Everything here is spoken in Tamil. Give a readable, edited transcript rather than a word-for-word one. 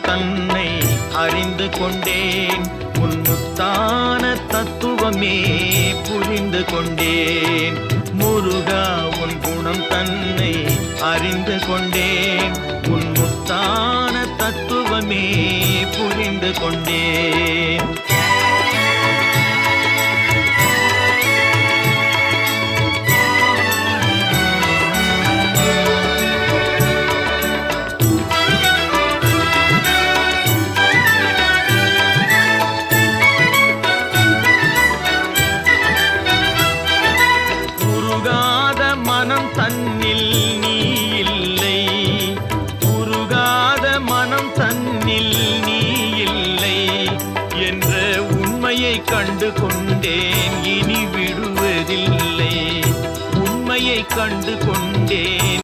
தன்னை அறிந்து கொண்டேன். உன் முத்தான தத்துவமே புரிந்து கொண்டேன். முருகா உன் குணம் தன்னை அறிந்து கொண்டேன். உன் முத்தான தத்துவமே புரிந்து கொண்டேன். மனம் தன்னில் நீ இல்லை, உருகாத மனம் தன்னில் நீ இல்லை என்ற உண்மையை கண்டு கொண்டேன். இனி விடுவதில்லை, உண்மையை கண்டு கொண்டேன்.